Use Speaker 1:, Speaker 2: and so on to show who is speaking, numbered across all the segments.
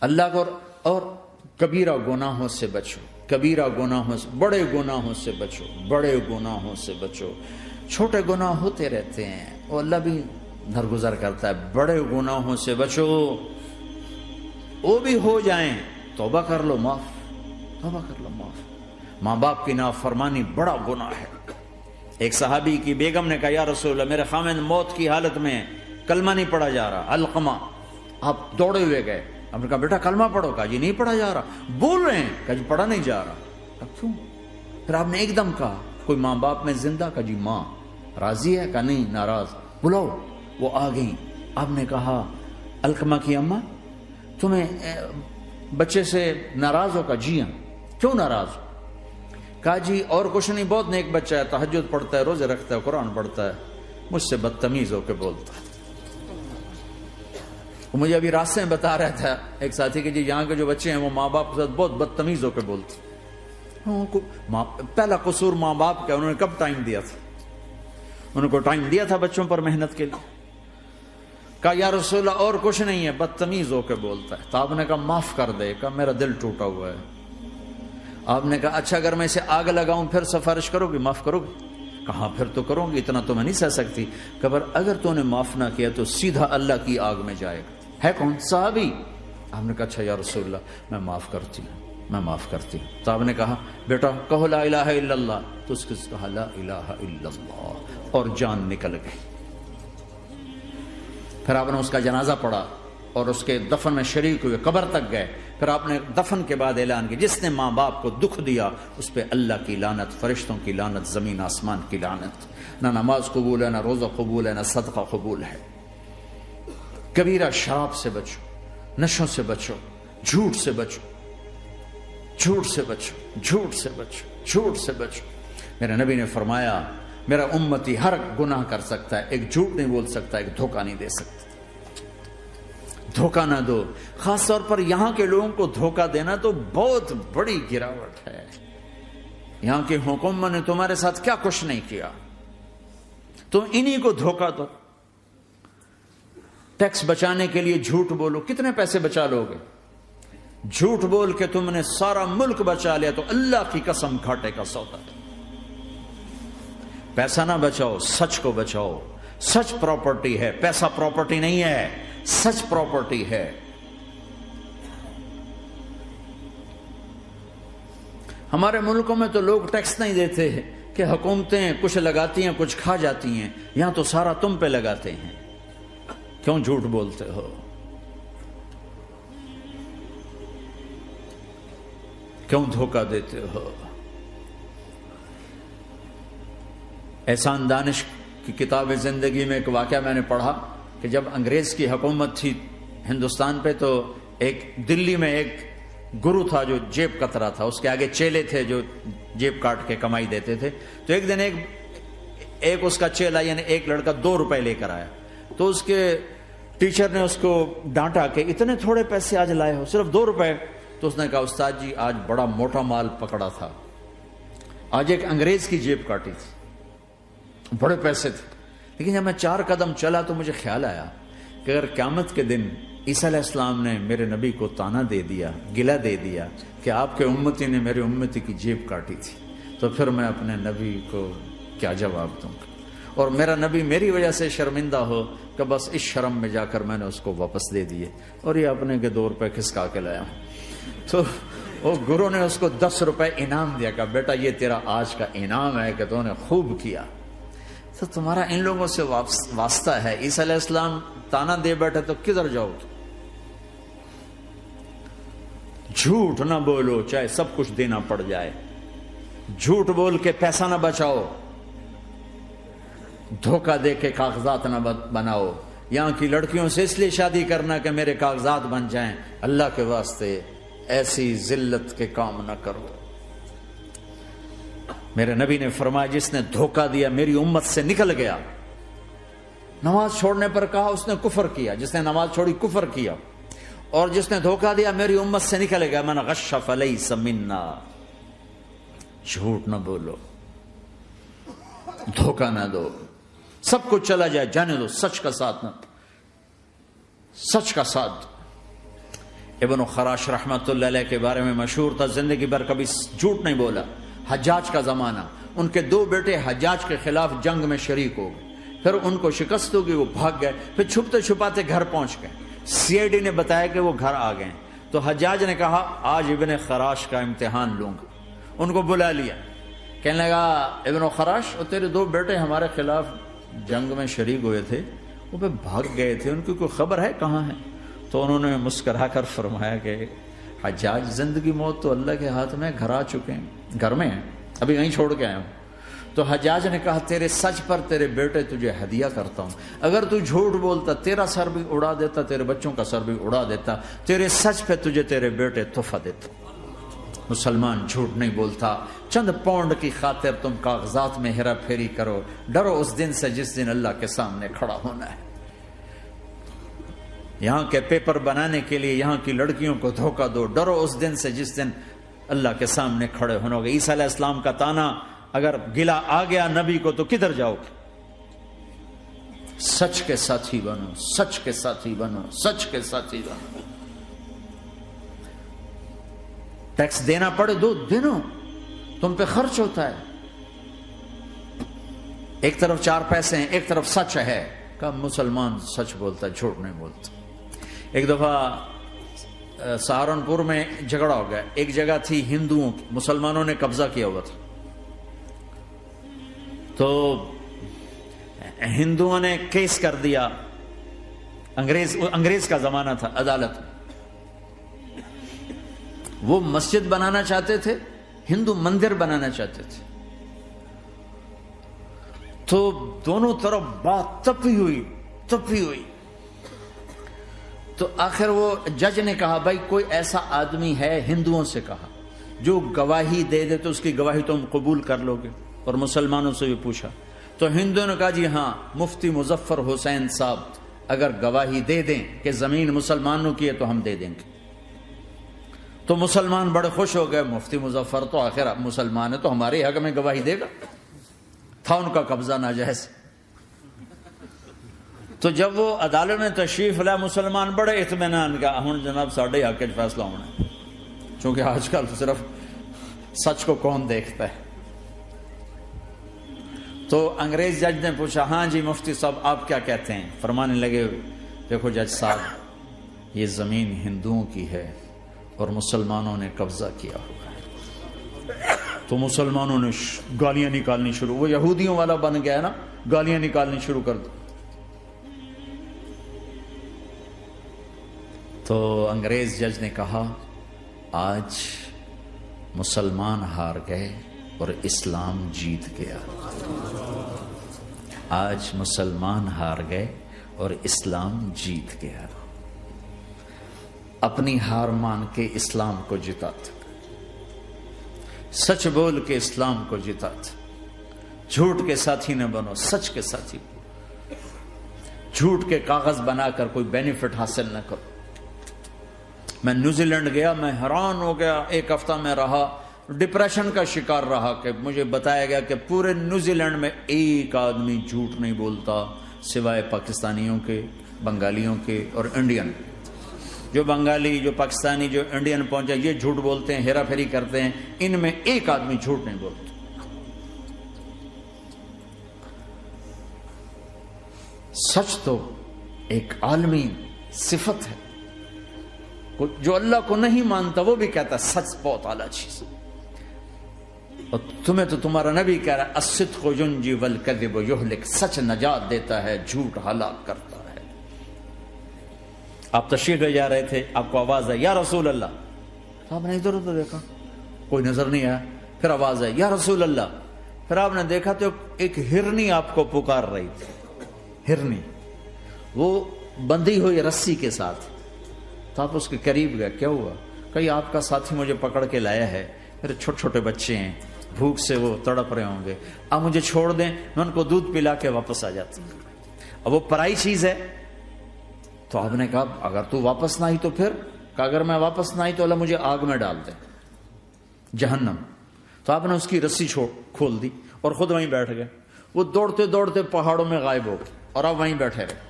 Speaker 1: اللہ کو اور کبیرہ گناہوں سے بچو، کبیرہ گناہوں سے، بڑے گناہوں سے بچو، بڑے گناہوں سے بچو۔ چھوٹے گناہ ہوتے رہتے ہیں اور اللہ بھی درگزر کرتا ہے، بڑے گناہوں سے بچو، وہ بھی ہو جائیں توبہ کر لو معاف، توبہ کر لو معاف۔ ماں باپ کی نافرمانی بڑا گناہ ہے۔ ایک صحابی کی بیگم نے کہا یا رسول اللہ میرے خاوند موت کی حالت میں کلمہ نہیں پڑھا جا رہا، علقمہ۔ آپ دوڑے ہوئے گئے، آپ نے کہا بیٹا کلمہ پڑھو، کہا جی نہیں پڑھا جا رہا، بول رہے ہیں، کہا جی پڑھا نہیں جا رہا، کہا کیوں؟ پھر آپ نے ایک دم کہا کوئی ماں باپ میں زندہ؟ کہا جی ماں راضی ہے؟ کہا نہیں ناراض، بلاؤ۔ وہ آ گئیں، آپ نے کہا علقمہ کی اماں تمہیں بچے سے ناراض ہو؟ کہا جی ہاں۔ کیوں ناراض ہو؟ کہا جی اور کچھ نہیں، بہت نیک بچہ ہے، تہجد پڑھتا ہے، روزے رکھتا ہے، قرآن پڑھتا ہے، مجھ سے بدتمیز ہو کے بولتا ہے۔ وہ مجھے ابھی راستے میں بتا رہا تھا ایک ساتھی کہ جی یہاں کے جو بچے ہیں وہ ماں باپ کے ساتھ بہت بدتمیز ہو کے بولتے ہیں۔ پہلا قصور ماں باپ کا، انہوں نے کب ٹائم دیا تھا؟ انہوں کو ٹائم دیا تھا بچوں پر محنت کے لیے؟ کہا یا رسول اللہ اور کچھ نہیں ہے، بدتمیز ہو کے بولتا ہے۔ تو آپ نے کہا معاف کر دے، کہا میرا دل ٹوٹا ہوا ہے۔ آپ نے کہا اچھا اگر میں اسے آگ لگاؤں پھر سفارش کرو گی، معاف کرو گی؟ کہا پھر تو کروں گی، اتنا تو میں نہیں سہ سکتی۔ کہ اگر تو نے معاف نہ کیا تو سیدھا اللہ کی آگ میں جائے گا۔ ہے کون؟ صحابی۔ آپ نے کہا اچھا یا رسول اللہ میں معاف کرتی ہوں، میں معاف کرتی ہوں۔ تو آپ نے کہا بیٹا کہو لا الہ الا اللہ، تو اس کے کہا لا الہ الا اللہ، اور جان نکل گئی۔ پھر آپ نے اس کا جنازہ پڑھا اور اس کے دفن میں شریک ہوئے، قبر تک گئے۔ پھر آپ نے دفن کے بعد اعلان کیا جس نے ماں باپ کو دکھ دیا اس پہ اللہ کی لعنت، فرشتوں کی لعنت، زمین آسمان کی لعنت۔ نہ نماز قبول ہے، نہ روزہ قبول ہے، نہ صدقہ قبول ہے۔ کبیرہ شراب سے بچو، نشوں سے بچو، جھوٹ سے بچو، جھوٹ سے بچو، جھوٹ سے بچو، جھوٹ سے بچو۔ میرے نبی نے فرمایا میرا امتی ہر گناہ کر سکتا ہے، ایک جھوٹ نہیں بول سکتا، ایک دھوکہ نہیں دے سکتا۔ دھوکہ نہ دو، خاص طور پر یہاں کے لوگوں کو دھوکہ دینا تو بہت بڑی گراوٹ ہے۔ یہاں کی حکومت نے تمہارے ساتھ کیا کچھ نہیں کیا، تم انہی کو دھوکہ دو۔ ٹیکس بچانے کے لیے جھوٹ بولو، کتنے پیسے بچا لو گے؟ جھوٹ بول کے تم نے سارا ملک بچا لیا تو اللہ کی قسم گھاٹے کا سودا۔ پیسہ نہ بچاؤ، سچ کو بچاؤ۔ سچ پراپرٹی ہے، پیسہ پراپرٹی نہیں ہے، سچ پراپرٹی ہے۔ ہمارے ملکوں میں تو لوگ ٹیکس نہیں دیتے کہ حکومتیں کچھ لگاتی ہیں کچھ کھا جاتی ہیں، یہاں تو سارا تم پہ لگاتے ہیں۔ کیوں جھوٹ بولتے ہو؟ کیوں دھوکہ دیتے ہو؟ احسان دانش کی کتاب زندگی میں ایک واقعہ میں نے پڑھا کہ جب انگریز کی حکومت تھی ہندوستان پہ تو ایک دلی میں ایک گرو تھا جو جیب کترا تھا، اس کے آگے چیلے تھے جو جیب کاٹ کے کمائی دیتے تھے۔ تو ایک دن ایک اس کا چیلا یعنی ایک لڑکا 2 روپے لے کر آیا، تو اس کے ٹیچر نے اس کو ڈانٹا کہ اتنے تھوڑے پیسے آج لائے ہو، صرف 2 روپے۔ تو اس نے کہا استاد جی آج بڑا موٹا مال پکڑا تھا، آج ایک انگریز کی جیب کاٹی تھی، بڑے پیسے تھے۔ لیکن جب میں 4 قدم چلا تو مجھے خیال آیا کہ اگر قیامت کے دن عیسیٰ علیہ السلام نے میرے نبی کو تانا دے دیا، گلہ دے دیا کہ آپ کے امتی نے میرے امتی کی جیب کاٹی تھی، تو پھر میں اپنے نبی کو کیا جواب دوں گا؟ اور میرا نبی میری وجہ سے شرمندہ ہو کہ بس اس شرم میں جا کر میں نے اس کو واپس دے دیے اور یہ اپنے کے 2 روپے کھسکا کے لایا ہوں۔ تو وہ گرو نے اس کو 10 روپے انعام دیا کہ بیٹا یہ تیرا آج کا انعام ہے کہ تو نے خوب کیا۔ تو تمہارا ان لوگوں سے واسطہ ہے، عیسیٰ علیہ السلام تانا دے بیٹھے تو کدھر جاؤ؟ جھوٹ نہ بولو چاہے سب کچھ دینا پڑ جائے، جھوٹ بول کے پیسہ نہ بچاؤ، دھوکہ دے کے کاغذات نہ بناؤ۔ یہاں کی لڑکیوں سے اس لیے شادی کرنا کہ میرے کاغذات بن جائیں، اللہ کے واسطے ایسی ذلت کے کام نہ کرو۔ میرے نبی نے فرمایا جس نے دھوکہ دیا میری امت سے نکل گیا۔ نماز چھوڑنے پر کہا اس نے کفر کیا، جس نے نماز چھوڑی کفر کیا، اور جس نے دھوکہ دیا میری امت سے نکل گیا۔ من غش فلیس منا۔ جھوٹ نہ بولو، دھوکہ نہ دو، سب کچھ چلا جائے جانے دو، سچ کا ساتھ نہ، سچ کا ساتھ۔ ابن خراش رحمۃ اللہ علیہ کے بارے میں مشہور تھا، زندگی بھر کبھی جھوٹ نہیں بولا۔ حجاج کا زمانہ، ان کے 2 بیٹے حجاج کے خلاف جنگ میں شریک ہو گئے، پھر ان کو شکست ہوگی، وہ بھاگ گئے، پھر چھپتے چھپاتے گھر پہنچ گئے۔ CID نے بتایا کہ وہ گھر آ گئے، تو حجاج نے کہا آج ابن خراش کا امتحان لوں گا۔ ان کو بلا لیا، کہنے لگا ابن خراش، وہ تیرے 2 بیٹے ہمارے خلاف جنگ میں شریک ہوئے تھے، وہ پہ بھاگ گئے تھے، ان کی کوئی خبر ہے کہاں ہے؟ تو انہوں نے مسکرا کر فرمایا کہ حجاج، زندگی موت تو اللہ کے ہاتھ میں، گھر آ چکے ہیں، گھر میں ہیں، ابھی یہیں چھوڑ کے آیا ہوں۔ تو حجاج نے کہا تیرے سچ پر تیرے بیٹے تجھے ہدیہ کرتا ہوں، اگر تو جھوٹ بولتا تیرا سر بھی اڑا دیتا، تیرے بچوں کا سر بھی اڑا دیتا، تیرے سچ پہ تجھے تیرے بیٹے تحفہ دیتا۔ مسلمان جھوٹ نہیں بولتا۔ چند پاؤنڈ کی خاطر تم کاغذات میں ہیرا پھیری کرو، ڈرو اس دن سے جس دن اللہ کے سامنے کھڑا ہونا ہے۔ یہاں کے پیپر بنانے کے لیے یہاں کی لڑکیوں کو دھوکہ دو، ڈرو اس دن سے جس دن اللہ کے سامنے کھڑے ہونا ہوگا۔ عیسیٰ علیہ السلام کا تانا اگر گلا آ گیا نبی کو تو کدھر جاؤ گے؟ سچ کے ساتھی بنو، سچ کے ساتھی بنو، سچ کے ساتھی بنو۔ ٹیکس دینا پڑے دو، دینو، تم پہ خرچ ہوتا ہے۔ ایک طرف 4 پیسے ہیں، ایک طرف سچ ہے، کہ مسلمان سچ بولتا ہے، جھوٹ نہیں بولتا۔ ایک دفعہ سہارنپور میں جھگڑا ہو گیا، ایک جگہ تھی ہندوؤں کی، مسلمانوں نے قبضہ کیا ہوا تھا، تو ہندوؤں نے کیس کر دیا، انگریز کا زمانہ تھا، عدالت میں۔ وہ مسجد بنانا چاہتے تھے، ہندو مندر بنانا چاہتے تھے، تو دونوں طرف بات تپی ہوئی۔ تو آخر وہ جج نے کہا بھائی کوئی ایسا آدمی ہے، ہندوؤں سے کہا، جو گواہی دے دے تو اس کی گواہی تم قبول کر لو گے؟ اور مسلمانوں سے بھی پوچھا، تو ہندوؤں نے کہا جی ہاں، مفتی مظفر حسین صاحب اگر گواہی دے دیں کہ زمین مسلمانوں کی ہے تو ہم دے دیں گے۔ تو مسلمان بڑے خوش ہو گئے، مفتی مظفر تو آخر مسلمان ہے تو ہمارے حق میں گواہی دے گا، تھا ان کا قبضہ ناجائز۔ تو جب وہ عدالت میں تشریف لائے، مسلمان بڑے اطمینان کا، ہن جناب ساڈے حق وچ فیصلہ ہونا ہے، چونکہ آج کل صرف سچ کو کون دیکھتا ہے۔ تو انگریز جج نے پوچھا ہاں جی مفتی صاحب آپ کیا کہتے ہیں؟ فرمانے لگے دیکھو جج صاحب، یہ زمین ہندوؤں کی ہے اور مسلمانوں نے قبضہ کیا ہوا ہے۔ تو مسلمانوں نے گالیاں نکالنی شروع، وہ یہودیوں والا بن گیا نا، گالیاں نکالنی شروع کر دو۔ تو انگریز جج نے کہا آج مسلمان ہار گئے اور اسلام جیت گیا۔ آج مسلمان ہار گئے اور اسلام جیت گیا۔ اپنی ہار مان کے اسلام کو جتاتا، سچ بول کے اسلام کو جتاتا۔ جھوٹ کے ساتھی نہ بنو، سچ کے ساتھی۔ جھوٹ کے کاغذ بنا کر کوئی بینیفٹ حاصل نہ کرو۔ میں نیوزی لینڈ گیا، میں حیران ہو گیا، 1 ہفتہ میں رہا، ڈپریشن کا شکار رہا کہ مجھے بتایا گیا کہ پورے نیوزی لینڈ میں ایک آدمی جھوٹ نہیں بولتا سوائے پاکستانیوں کے، بنگالیوں کے اور انڈین۔ جو بنگالی، جو پاکستانی، جو انڈین پہنچے یہ جھوٹ بولتے ہیں، ہیرا پھیری کرتے ہیں، ان میں ایک آدمی جھوٹ نہیں بولتا۔ سچ تو ایک عالمی صفت ہے، جو اللہ کو نہیں مانتا وہ بھی کہتا ہے سچ بہت اعلیٰ چیز۔ اور تمہیں تو تمہارا نبی کہہ رہا ہے الصدق ینجی والکذب یہلک، سچ نجات دیتا ہے، جھوٹ ہلاک کرتا ہے۔ آپ تشریف لے جا رہے تھے، آپ کو آواز آئی یا رسول اللہ، آپ نے ادھر ادھر دیکھا، کوئی نظر نہیں آیا، پھر آواز آئی یا رسول اللہ، پھر آپ نے دیکھا تو ایک ہرنی آپ کو پکار رہی تھی، ہرنی، وہ بندھی ہوئی رسی کے ساتھ۔ تو آپ اس کے قریب گئے، کیا ہوا؟ کہیں آپ کا ساتھی مجھے پکڑ کے لایا ہے، میرے چھوٹے چھوٹے بچے ہیں، بھوک سے وہ تڑپ رہے ہوں گے، آپ مجھے چھوڑ دیں، میں ان کو دودھ پلا کے واپس آ جاتا ہوں۔ اب وہ پرائی چیز ہے، تو آپ نے کہا اگر تو واپس نہ آئی تو پھر؟ کہ اگر میں واپس نہ آئی تو اللہ مجھے آگ میں ڈال دے، جہنم۔ تو آپ نے اس کی رسی کھول دی اور خود وہیں بیٹھ گئے۔ وہ دوڑتے دوڑتے پہاڑوں میں غائب ہو گئے اور آپ وہیں بیٹھے رہے۔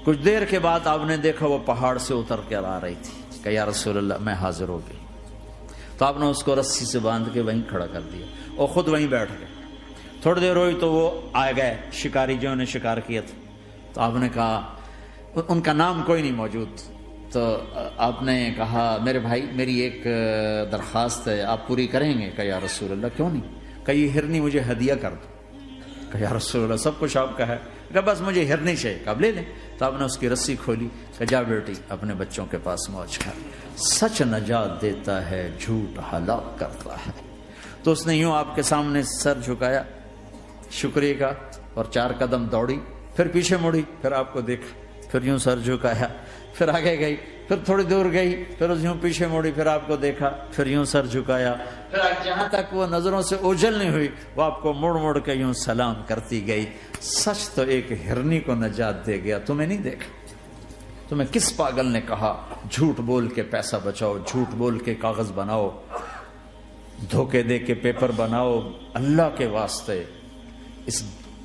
Speaker 1: کچھ دیر کے بعد آپ نے دیکھا وہ پہاڑ سے اتر کر آ رہی تھی کہ یا رسول اللہ میں حاضر ہو گئی. تو آپ نے اس کو رسی سے باندھ کے وہیں کھڑا کر دیا اور خود وہیں بیٹھ گئے. تھوڑی دیر ہوئی تو وہ آ گئے شکاری جو نے شکار کیا تھا. تو آپ نے کہا, ان کا نام کوئی نہیں موجود, تو آپ نے کہا میرے بھائی میری ایک درخواست ہے, آپ پوری کریں گے؟ کہ یا رسول اللہ کیوں نہیں؟ کہ یہ ہرنی مجھے ہدیہ کر دو. کہ یا رسول اللہ سب کچھ آپ کا ہے. کہ بس مجھے ہرنی چاہیے. کہ اب لے لیں. تو آپ نے اس کی رسی کھولی کہ جا بیٹی اپنے بچوں کے پاس موج کر. سچ نجات دیتا ہے, جھوٹ ہلاک کرتا ہے. تو اس نے یوں آپ کے سامنے سر جھکایا شکریہ کا اور 4 قدم دوڑی, پھر پیچھے مڑی, پھر آپ کو دیکھا, پھر یوں سر جھکایا, پھر آگے گئی, پھر تھوڑی دور گئی, پھر یوں پیچھے مڑی, پھر آپ کو دیکھا, پھر یوں سر جھکایا, پھر جہاں تک وہ نظروں سے اوجھل نہیں ہوئی وہ آپ کو مڑ مڑ کے یوں سلام کرتی گئی. سچ تو ایک ہرنی کو نجات دے گیا, تمہیں نہیں دیکھا. تمہیں کس پاگل نے کہا جھوٹ بول کے پیسہ بچاؤ, جھوٹ بول کے کاغذ بناؤ, دھوکے دے کے پیپر بناؤ؟ اللہ کے واسطے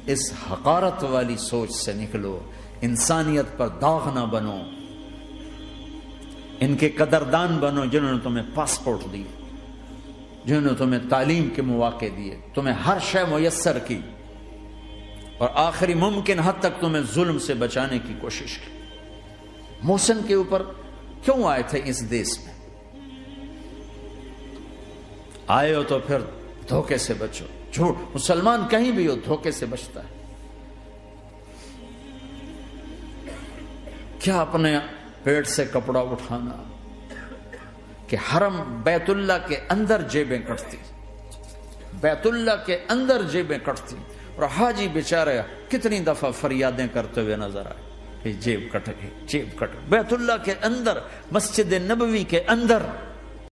Speaker 1: اس حقارت والی سوچ سے نکلو, انسانیت پر داغ نہ بنو, ان کے قدردان بنو جنہوں نے تمہیں پاسپورٹ دیے, جنہوں نے تمہیں تعلیم کے مواقع دیے, تمہیں ہر شے میسر کی, اور آخری ممکن حد تک تمہیں ظلم سے بچانے کی کوشش کی. محسن کے اوپر کیوں آئے تھے اس دیس میں؟ آئے ہو تو پھر دھوکے سے بچو. جھوٹ, مسلمان کہیں بھی ہو دھوکے سے بچتا ہے. کیا اپنے پیٹ سے کپڑا اٹھانا کہ حرم بیت اللہ کے اندر جیبیں کٹتی, بیت اللہ کے اندر جیبیں کٹتی, اور حاجی بیچارے کتنی دفعہ فریادیں کرتے ہوئے نظر آئے کہ جیب کٹ گئی, جیب کٹ گئی. بیت اللہ کے اندر, مسجد نبوی کے اندر